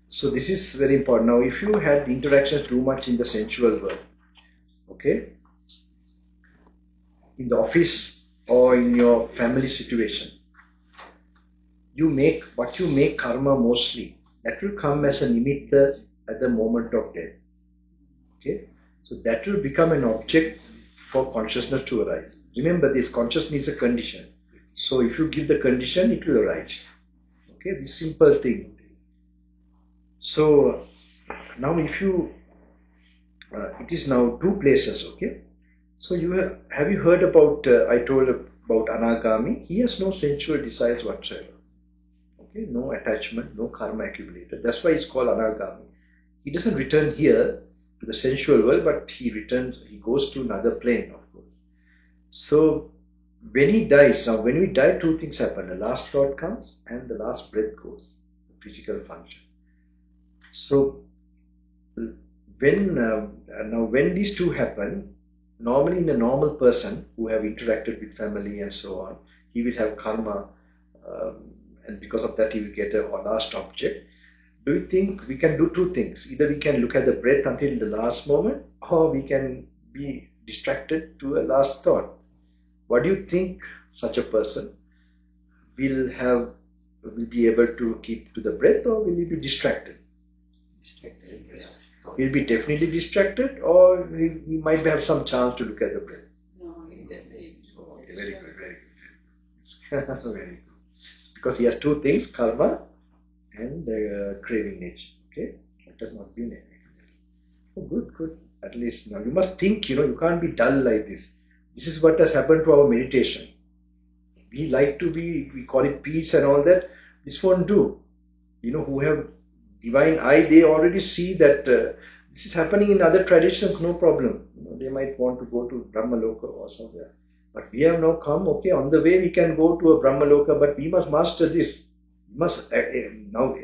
So this is very important. Now, if you had interactions too much in the sensual world, okay, in the office or in your family situation, what you make karma mostly, that will come as a nimitta at the moment of death. Okay, so that will become an object for consciousness to arise. Remember, this consciousness is a condition. So if you give the condition, it will arise. Okay, this simple thing. So now if you, it is now two places, okay. So have you heard about, I told about Anagami? He has no sensual desires whatsoever. Okay, no attachment, no karma accumulated. That's why it's called Anagami. He doesn't return here to the sensual world, but he goes to another plane, of course. So when he dies, now when we die, two things happen. The last thought comes and the last breath goes, the physical function. So when these two happen, normally in a normal person who have interacted with family and so on, he will have karma, and because of that he will get a last object. Do you think we can do two things? Either we can look at the breath until the last moment, or we can be distracted to a last thought. What do you think such a person will be able to keep to the breath, or will he be distracted? He'll be definitely distracted, or he might have some chance to look at the breath. No, he definitely. Okay, very good, very good. Very good. Because he has two things, karma and craving nature. Okay, that does not be negative. Oh, good, good. At least now you must think. You can't be dull like this. This is what has happened to our meditation. We like to be. We call it peace and all that. This won't do. Who have divine eye, they already see that this is happening in other traditions, no problem. They might want to go to Brahmaloka or somewhere. But we have now come, okay, on the way we can go to a Brahmaloka, but we must master this. We must now,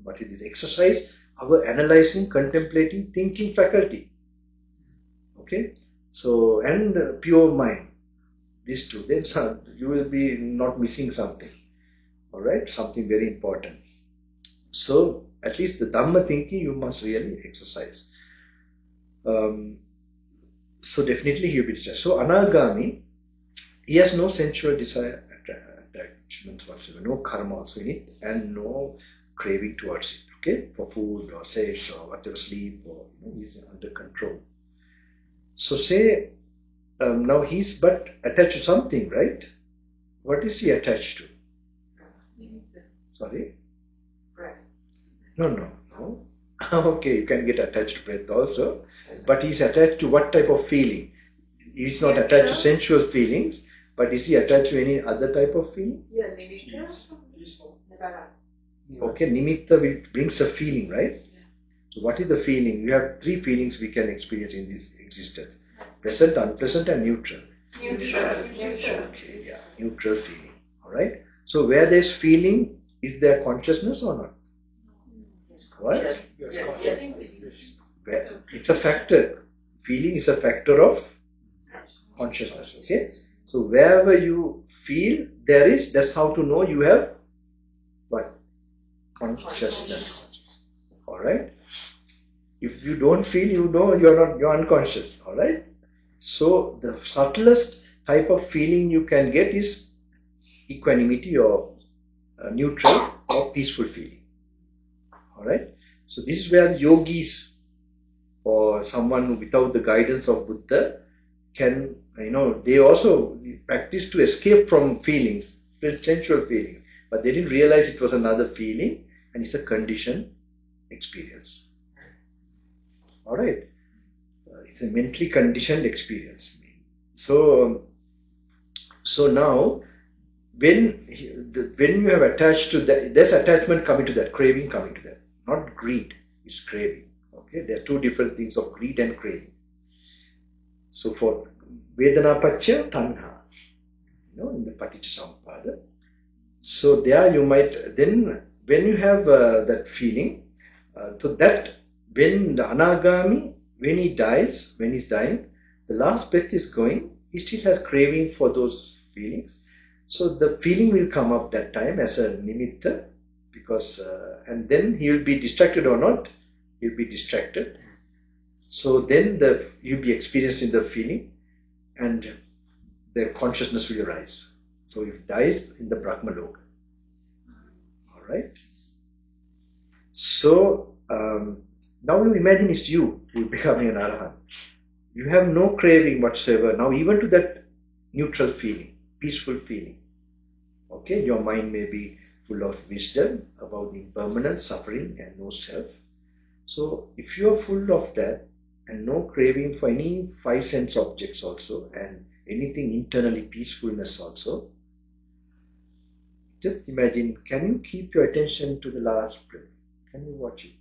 what is this? Exercise our analyzing, contemplating, thinking faculty. Okay? So, and pure mind. These two. Then you will be not missing something. Alright? Something very important. So, at least the Dhamma thinking you must really exercise. So definitely he will be discharged. So Anagami, he has no sensual desire, attachments whatsoever, no karma also in it, and no craving towards it. Okay, for food or sex or whatever, sleep, or he's under control. So say now he's but attached to something, right? What is he attached to? Sorry. No. Okay, you can get attached to breath also, but he's attached to what type of feeling? He's not attached to sensual feelings, but is he attached to any other type of feeling? Yeah, maybe. Yes. Okay, nimitta brings a feeling, right? Yeah. So what is the feeling? We have three feelings we can experience in this existence: pleasant, unpleasant, and neutral. Neutral. Okay, yeah, neutral feeling. All right. So where there's feeling, is there consciousness or not? What? Yes. It's a factor. Feeling is a factor of consciousness. Okay. So wherever you feel, that's how to know you have what? Consciousness. Alright? If you don't feel, you're unconscious. Alright? So the subtlest type of feeling you can get is equanimity or neutral or peaceful feeling. Alright? So this is where the yogis or someone who without the guidance of Buddha can, they also practice to escape from feelings, sensual feelings, but they didn't realize it was another feeling and it's a conditioned experience. Alright? It's a mentally conditioned experience. So now, when you have attached to that, there's attachment coming to that, craving coming to that. Not greed, it's craving. Okay, there are two different things of greed and craving. So for Vedana Paccha Tanha, in the Paticcasamuppada. So there you might, then when you have that feeling, so that when the Anagami, when he's dying, the last breath is going, he still has craving for those feelings. So the feeling will come up that time as a nimitta, because and then he will be distracted or not, he'll be distracted. So then you'll be experiencing the feeling, and the consciousness will arise. So it dies in the Brahmaloka. All right. So now you imagine it's you who is becoming an Arahant. You have no craving whatsoever now, even to that neutral feeling, peaceful feeling. Okay, your mind may be full of wisdom about the impermanence, suffering, and no self. So if you are full of that and no craving for any five sense objects also, and anything internally peacefulness also, just imagine, can you keep your attention to the last breath? Can you watch it?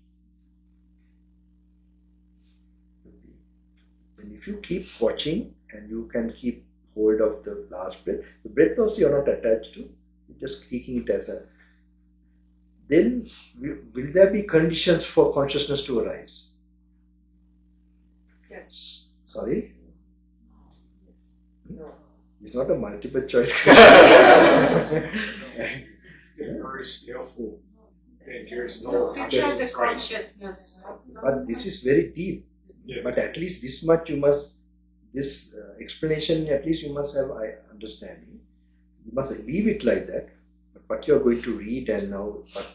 And if you keep watching and you can keep hold of the last breath, the breath also you're not attached to, you're just taking it as a, then will there be conditions for consciousness to arise? Yes. Sorry? No. It's not a multiple choice. Very skillful. And there's no Just to show the Christ. consciousness. But this is very deep. Yes. But at least this much you must, this explanation, at least you must have understanding. You must leave it like that. But what you are going to read and now, but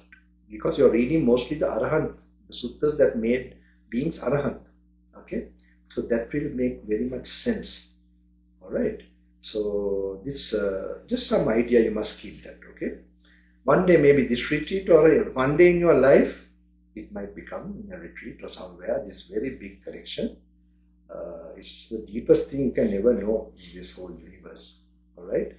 because you are reading mostly the Arahants, the suttas that made beings Arahant. Okay? So that will make very much sense. Alright? So this, just some idea you must keep that. Okay? One day maybe this retreat, or one day in your life, it might become in a retreat or somewhere, this very big connection. It's the deepest thing you can ever know in this whole universe. Alright?